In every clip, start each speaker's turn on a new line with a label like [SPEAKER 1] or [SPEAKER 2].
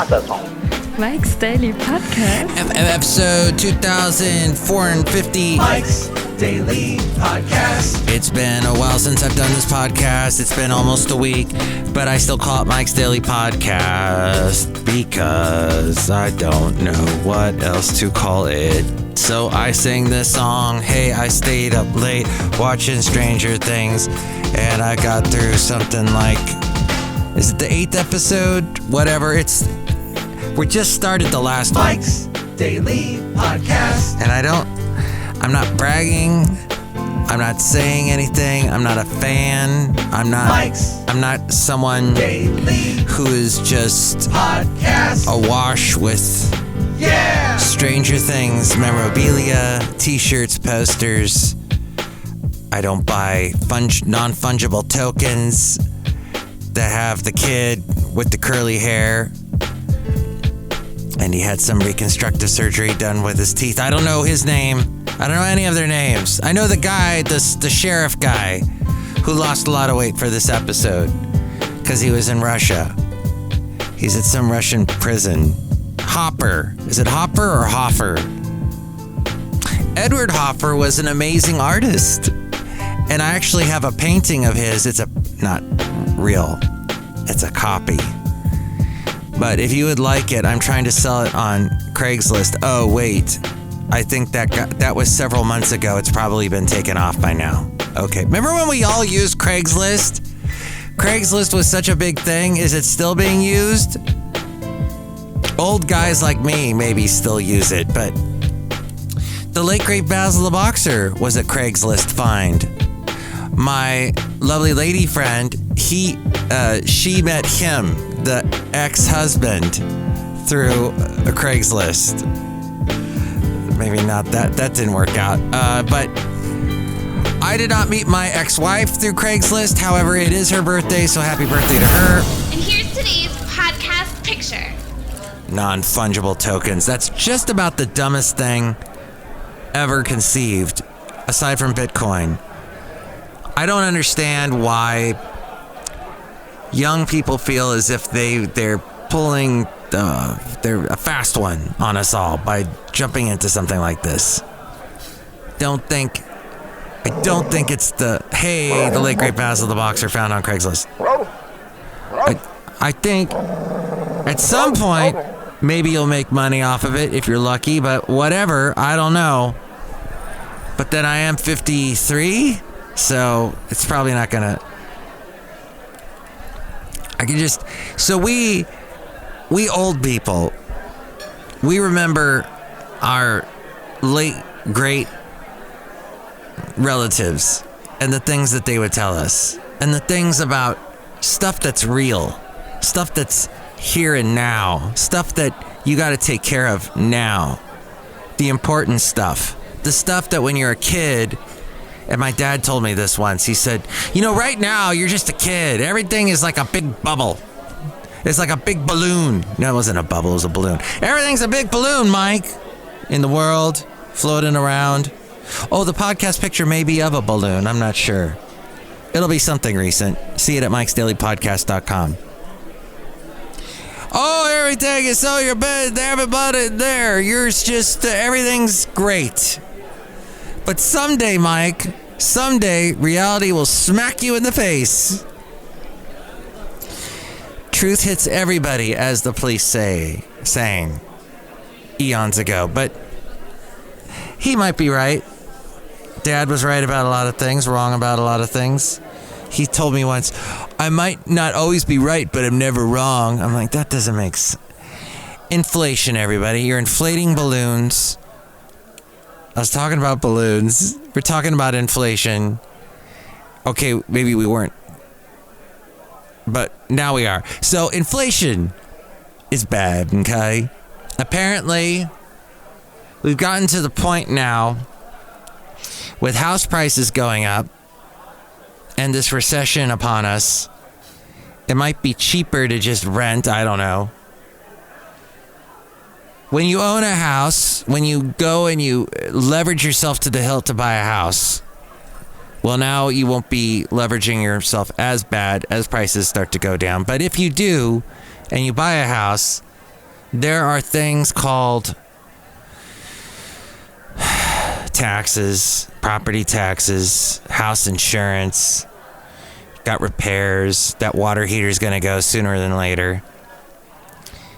[SPEAKER 1] Mike's Daily Podcast.
[SPEAKER 2] Episode 2450.
[SPEAKER 3] Mike's Daily Podcast.
[SPEAKER 2] It's been a while since I've done this podcast. It's been almost a week, but I still call it Mike's Daily Podcast because I don't know what else to call it. So I sing this song. Hey, I stayed up late watching Stranger Things, and I got through something like, is it the 8th episode? Whatever. We just started the last one.
[SPEAKER 3] Mike's Daily Podcast.
[SPEAKER 2] And I'm not bragging. I'm not saying anything. I'm not a fan. I'm not someone
[SPEAKER 3] Daily
[SPEAKER 2] who is just
[SPEAKER 3] Podcast.
[SPEAKER 2] awash with Stranger Things memorabilia, t-shirts, posters. I don't buy non-fungible tokens that have the kid with the curly hair and he had some reconstructive surgery done with his teeth. I don't know his name. I don't know any of their names. I know the guy, the sheriff guy, who lost a lot of weight for this episode because he was in Russia. He's at some Russian prison. Hopper. Is it Hopper or Hoffer? Edward Hopper was an amazing artist. And I actually have a painting of his. It's not real. It's a copy. But if you would like it, I'm trying to sell it on Craigslist. Oh, wait. I think that was several months ago. It's probably been taken off by now. Okay. Remember when we all used Craigslist? Craigslist was such a big thing. Is it still being used? Old guys like me maybe still use it, but the late great Basil the Boxer was a Craigslist find. My lovely lady friend, she met him, the ex-husband, through a Craigslist. Maybe not that didn't work out. But I did not meet my ex-wife through Craigslist. However, it is her birthday, so happy birthday to her.
[SPEAKER 4] And here's today's podcast picture.
[SPEAKER 2] Non-fungible tokens. That's just about the dumbest thing ever conceived, aside from Bitcoin. I don't understand why young people feel as if they're pulling they're a fast one on us all by jumping into something like this. I don't think it's the late great Basil the Boxer found on Craigslist. I think at some point maybe you'll make money off of it if you're lucky, but whatever, I don't know. But then I am 53, so it's probably not gonna. So we old people, we remember our late great relatives and the things that they would tell us, and the things about stuff that's real, stuff that's here and now, stuff that you got to take care of now, the important stuff, the stuff that when you're a kid. And my dad told me this once. He said, right now you're just a kid. Everything is like a big bubble. It's like a big balloon. No, it wasn't a bubble, it was a balloon. Everything's a big balloon, Mike, in the world, floating around. Oh, the podcast picture may be of a balloon. I'm not sure. It'll be something recent. See it at mikesdailypodcast.com. Oh, everything is so your bed. Everybody there. Yours just, everything's great. But someday, Mike, reality will smack you in the face. Truth hits everybody, as the police saying eons ago. But he might be right. Dad was right about a lot of things, wrong about a lot of things. He told me once, I might not always be right, but I'm never wrong. I'm like, that doesn't make sense. Inflation, everybody. You're inflating balloons. I was talking about balloons. We're talking about inflation. Okay, maybe we weren't. But now we are. So inflation is bad, okay? Apparently, we've gotten to the point now with house prices going up and this recession upon us. It might be cheaper to just rent. I don't know. When you own a house, when you go and you leverage yourself to the hilt to buy a house, well, now you won't be leveraging yourself as bad as prices start to go down. But if you do, and you buy a house, there are things called taxes, property taxes, house insurance, got repairs. That water heater is going to go sooner than later.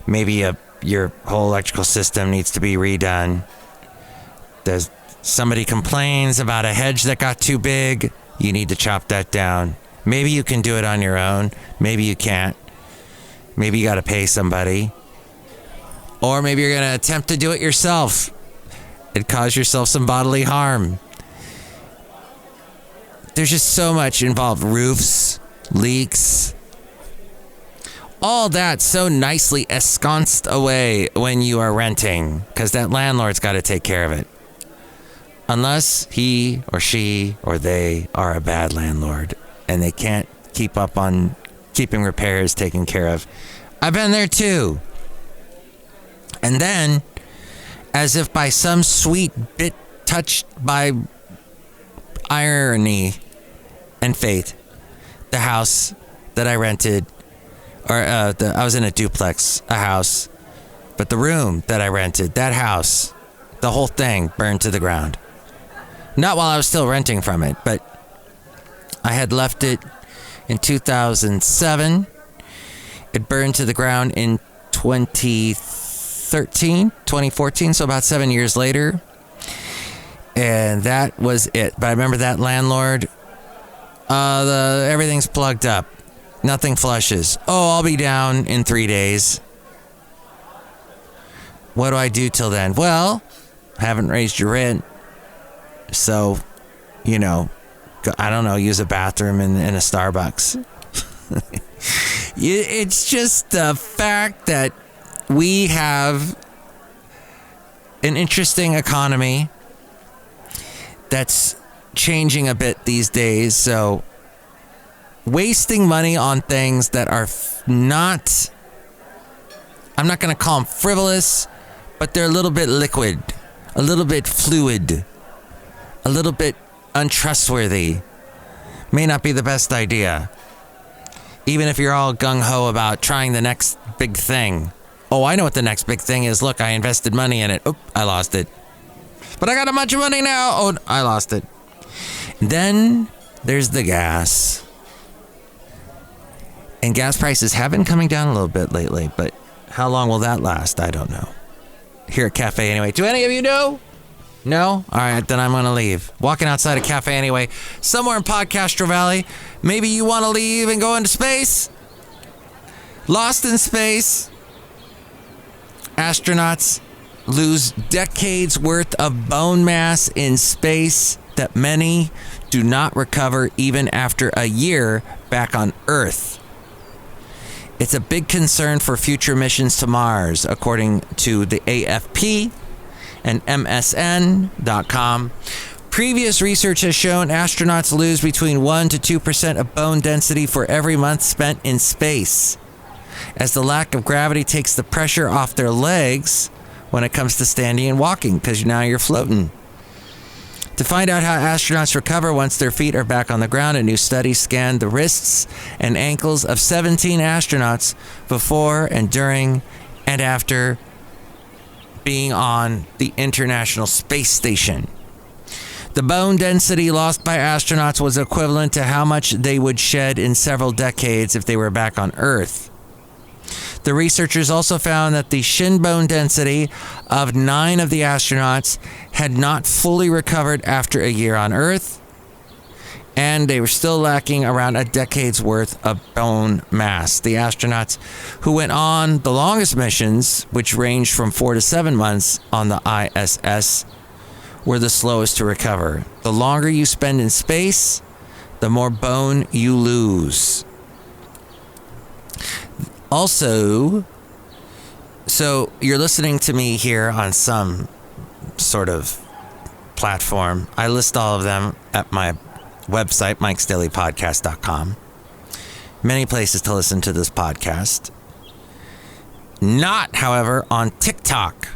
[SPEAKER 2] Maybe your whole electrical system needs to be redone. Somebody complains about a hedge that got too big. You need to chop that down. Maybe you can do it on your own. Maybe you can't. Maybe you got to pay somebody. Or maybe you're going to attempt to do it yourself and cause yourself some bodily harm. There's just so much involved. Roofs, leaks, all that so nicely ensconced away when you are renting, because that landlord's got to take care of it. Unless he or she or they are a bad landlord and they can't keep up on keeping repairs taken care of. I've been there too. And then, as if by some sweet bit touched by irony and fate, the house that I rented, I was in a duplex, a house, but the room that I rented, that house, the whole thing burned to the ground. Not while I was still renting from it, but I had left it in 2007. It burned to the ground in 2014, so about 7 years later. And that was it. But I remember that landlord, everything's plugged up. Nothing flushes. Oh, I'll be down in 3 days. What do I do till then? Well, haven't raised your rent. So, I don't know, use a bathroom in a Starbucks. It's just the fact that we have an interesting economy that's changing a bit these days. So, wasting money on things that are not, I'm not going to call them frivolous, but they're a little bit liquid, a little bit fluid, a little bit untrustworthy, may not be the best idea. Even if you're all gung-ho about trying the next big thing. Oh, I know what the next big thing is. Look, I invested money in it. Oh, I lost it. But I got a bunch of money now. Oh, I lost it. Then there's the gas. And gas prices have been coming down a little bit lately, but how long will that last? I don't know. Here at Cafe Anyway. Do any of you know? No? All right, then I'm going to leave. Walking outside a Cafe Anyway, somewhere in Podcastro Valley. Maybe you want to leave and go into space? Lost in space. Astronauts lose decades worth of bone mass in space that many do not recover even after a year back on Earth. It's a big concern for future missions to Mars, according to the AFP and MSN.com. Previous research has shown astronauts lose between 1 to 2% of bone density for every month spent in space, as the lack of gravity takes the pressure off their legs when it comes to standing and walking, because now you're floating. To find out how astronauts recover once their feet are back on the ground, a new study scanned the wrists and ankles of 17 astronauts before and during and after being on the International Space Station. The bone density lost by astronauts was equivalent to how much they would shed in several decades if they were back on Earth. The researchers also found that the shin bone density of 9 of the astronauts had not fully recovered after a year on Earth, and they were still lacking around a decade's worth of bone mass. The astronauts who went on the longest missions, which ranged from 4 to 7 months on the ISS, were the slowest to recover. The longer you spend in space, the more bone you lose. Also, so you're listening to me here on some sort of platform. I list all of them at my website, mikesdailypodcast.com. Many places to listen to this podcast. Not, however, on TikTok.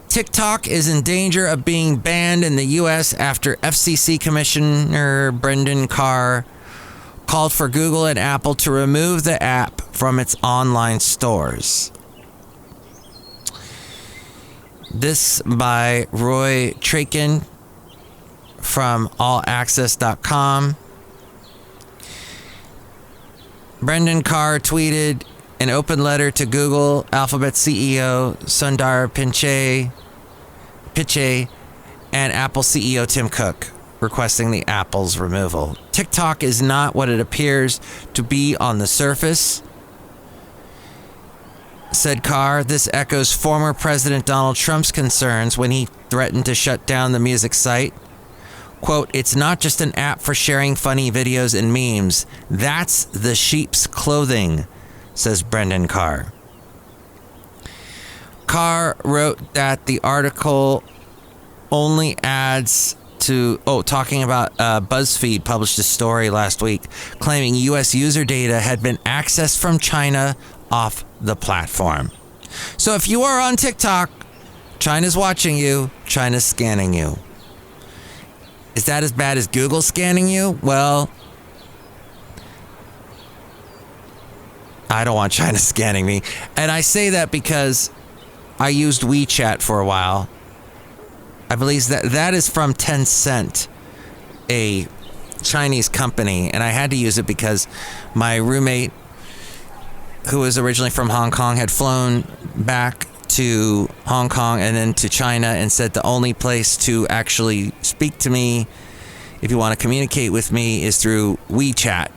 [SPEAKER 2] TikTok is in danger of being banned in the U.S. after FCC Commissioner Brendan Carr called for Google and Apple to remove the app from its online stores. This by Roy Trakin from allaccess.com. Brendan Carr tweeted an open letter to Google Alphabet CEO Sundar Pichai and Apple CEO Tim Cook, requesting the Apple's removal. TikTok is not what it appears to be on the surface, said Carr. This echoes former President Donald Trump's concerns when he threatened to shut down the music site. Quote, "It's not just an app for sharing funny videos and memes. That's the sheep's clothing," says Brendan Carr. Carr wrote that the article only adds to, talking about BuzzFeed published a story last week claiming U.S. user data had been accessed from China off the platform. So if you are on TikTok, China's watching you, China's scanning you. Is that as bad as Google scanning you? Well, I don't want China scanning me. And I say that because I used WeChat for a while. I believe that is from Tencent, a Chinese company. And I had to use it because my roommate, who was originally from Hong Kong, had flown back to Hong Kong and then to China and said the only place to actually speak to me, if you want to communicate with me, is through WeChat.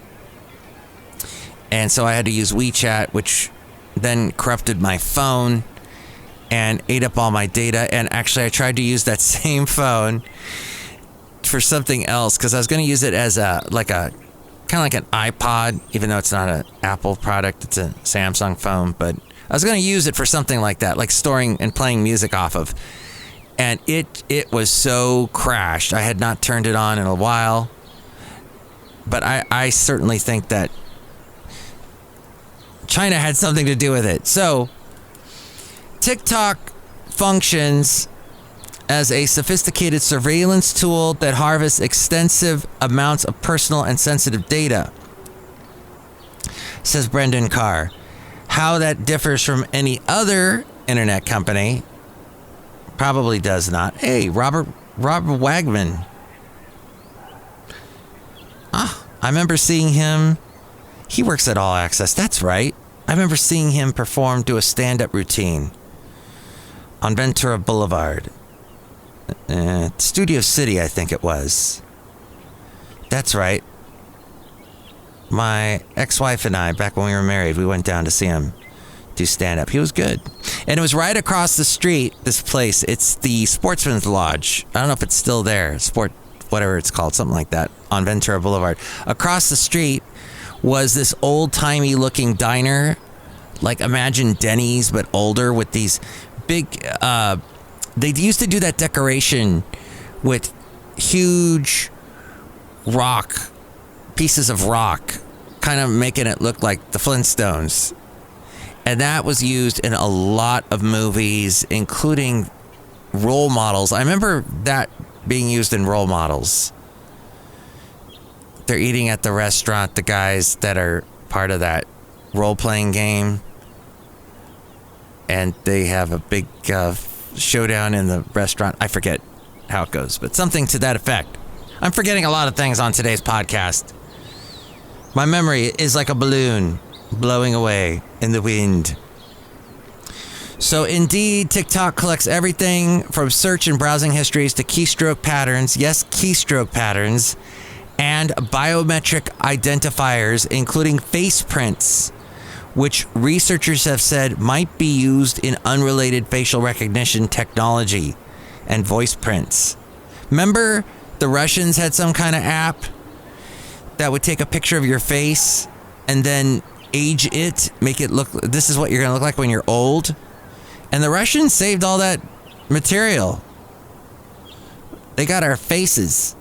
[SPEAKER 2] And so I had to use WeChat, which then corrupted my phone and ate up all my data. And actually I tried to use that same phone for something else because I was going to use it as kind of like an iPod, even though it's not an Apple product, it's a Samsung phone, but I was going to use it for something like that, like storing and playing music off of. And it was so crashed. I had not turned it on in a while. But I certainly think that China had something to do with it. So TikTok functions as a sophisticated surveillance tool that harvests extensive amounts of personal and sensitive data, says Brendan Carr. How that differs from any other internet company probably does not. Hey, Robert Wagman. I remember seeing him. He works at All Access. That's right. I remember seeing him do a stand-up routine on Ventura Boulevard. Studio City, I think it was. That's right. My ex-wife and I, back when we were married, we went down to see him do stand-up. He was good. And it was right across the street, this place. It's the Sportsman's Lodge. I don't know if it's still there. Whatever it's called, something like that, on Ventura Boulevard. Across the street was this old-timey looking diner. Like, imagine Denny's, but older, with these big... they used to do that decoration with huge pieces of rock, kind of making it look like the Flintstones. And that was used in a lot of movies, including Role Models. I remember that being used in Role Models. They're eating at the restaurant, the guys that are part of that role-playing game. And they have a big showdown in the restaurant. I forget how it goes, but something to that effect. I'm forgetting a lot of things on today's podcast. My memory is like a balloon blowing away in the wind. So indeed, TikTok collects everything from search and browsing histories to keystroke patterns, yes, keystroke patterns, and biometric identifiers, including face prints, which researchers have said might be used in unrelated facial recognition technology and voice prints. Remember, the Russians had some kind of app that would take a picture of your face and then age it, make it look, this is what you're going to look like when you're old. And the Russians saved all that material. They got our faces.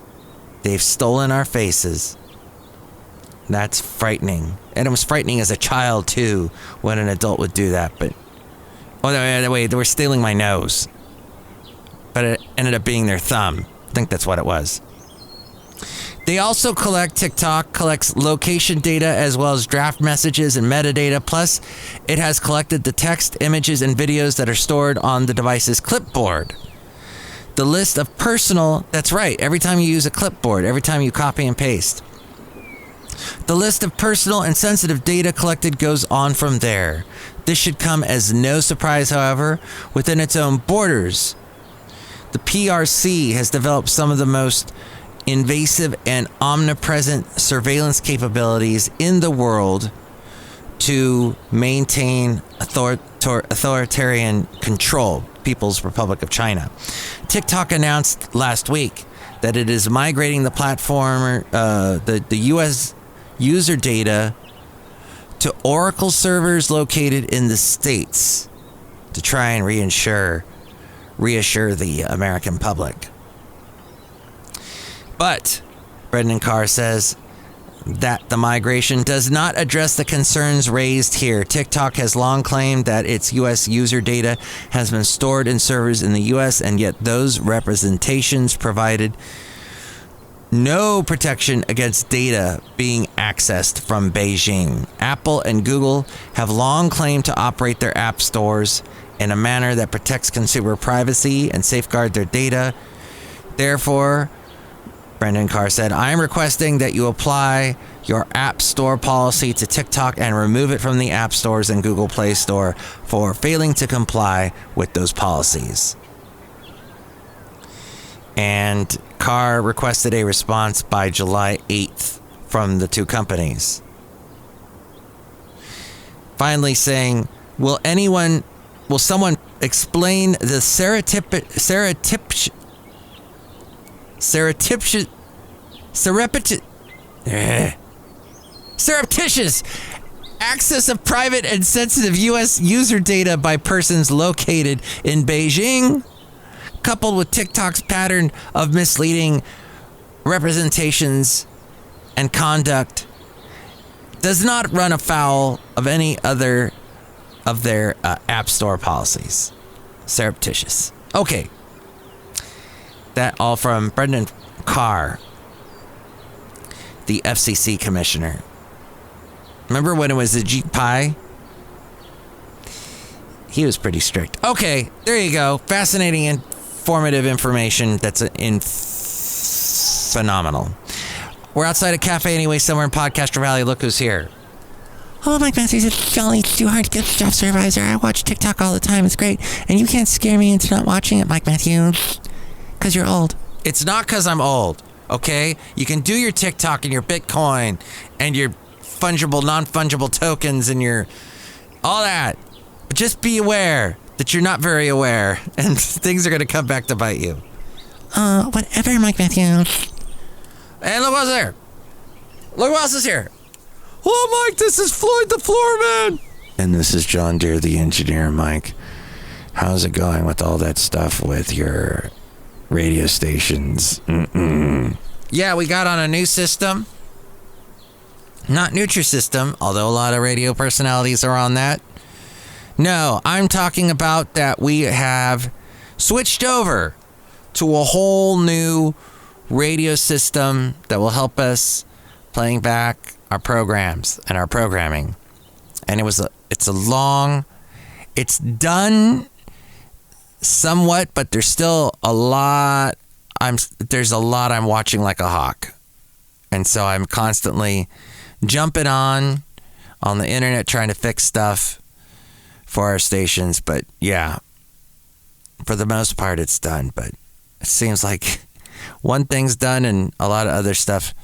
[SPEAKER 2] They've stolen our faces. That's frightening. And it was frightening as a child, too, when an adult would do that. But, wait, they were stealing my nose. But it ended up being their thumb. I think that's what it was. TikTok collects location data as well as draft messages and metadata. Plus, it has collected the text, images, and videos that are stored on the device's clipboard. The list of personal, that's right, every time you use a clipboard, every time you copy and paste. The list of personal and sensitive data collected goes on from there. This should come as no surprise, however, within its own borders. The PRC has developed some of the most invasive and omnipresent surveillance capabilities in the world to maintain authoritarian control. People's Republic of China. TikTok announced last week that it is migrating the platform, the U.S. user data to Oracle servers located in the States to try and reassure the American public. But Brendan Carr says that the migration does not address the concerns raised here. TikTok has long claimed that its U.S. user data has been stored in servers in the U.S., and yet those representations provided no protection against data being accessed from Beijing. Apple and Google have long claimed to operate their app stores in a manner that protects consumer privacy and safeguard their data. Therefore, Brendan Carr said, I am requesting that you apply your App Store policy to TikTok and remove it from the App Stores and Google Play Store for failing to comply with those policies. And Carr requested a response by July 8th from the two companies. Finally saying, will someone explain the surreptitious access of private and sensitive U.S. user data by persons located in Beijing, coupled with TikTok's pattern of misleading representations and conduct, does not run afoul of any other of their App Store policies. Surreptitious. Okay. That all from Brendan Carr, the FCC commissioner. Remember when it was Ajit Pai? He was pretty strict. Okay, there you go. Fascinating, informative information that's phenomenal. We're outside a cafe anyway, somewhere in Podcaster Valley. Look who's here.
[SPEAKER 5] Hello, Mike Matthews. It's Chely Shoehart, gift job supervisor. I watch TikTok all the time. It's great. And you can't scare me into not watching it, Mike Matthews. Because you're old.
[SPEAKER 2] It's not because I'm old, okay? You can do your TikTok and your Bitcoin and your fungible, non-fungible tokens and your all that. But just be aware that you're not very aware and things are going to come back to bite you.
[SPEAKER 5] Whatever, Mike Matthews.
[SPEAKER 2] And look what's there. Look who else is here. Hello, Mike. This is Floyd the Floorman. And this is John Deere, the engineer, Mike. How's it going with all that stuff with your radio stations? Yeah, we got on a new system. Not Nutrisystem, although a lot of radio personalities are on that. No, I'm talking about that we have switched over to a whole new radio system that will help us playing back our programs and our programming. And it's done somewhat, but there's still a lot. There's a lot I'm watching like a hawk. And so I'm constantly jumping on the internet trying to fix stuff for our stations. But yeah, for the most part, it's done. But it seems like one thing's done and a lot of other stuff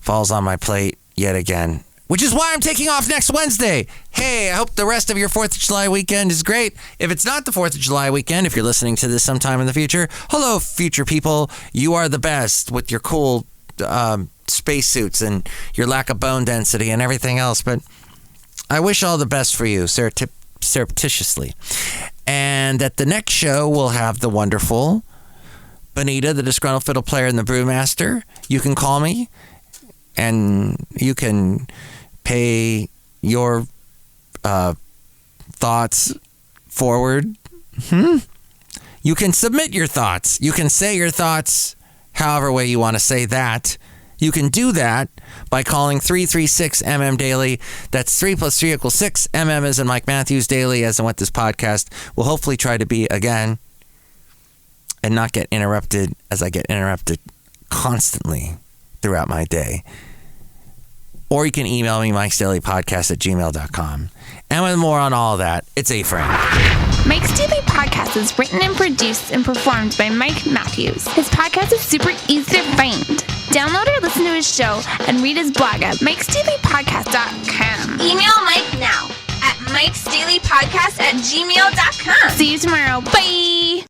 [SPEAKER 2] falls on my plate yet again. Which is why I'm taking off next Wednesday. Hey, I hope the rest of your 4th of July weekend is great. If it's not the 4th of July weekend, if you're listening to this sometime in the future, hello, future people. You are the best with your cool spacesuits and your lack of bone density and everything else. But I wish all the best for you, surreptitiously. And at the next show, we'll have the wonderful Benita, the Disgruntled Fiddle Player, and the Brewmaster. You can call me, and you can pay your thoughts forward. You can submit your thoughts. You can say your thoughts however way you want to say that. You can do that by calling 336-MM Daily. That's 3 + 3 = 6. MM as in Mike Matthews, Daily as in what this podcast will hopefully try to be again, and not get interrupted as I get interrupted constantly throughout my day. Or you can email me, mikesdailypodcast@gmail.com. And with more on all that, it's A Friend.
[SPEAKER 4] Mike's Daily Podcast is written and produced and performed by Mike Matthews. His podcast is super easy to find. Download or listen to his show and read his blog at mikesdailypodcast.com. Email Mike now at mikesdailypodcast@gmail.com. See you tomorrow. Bye!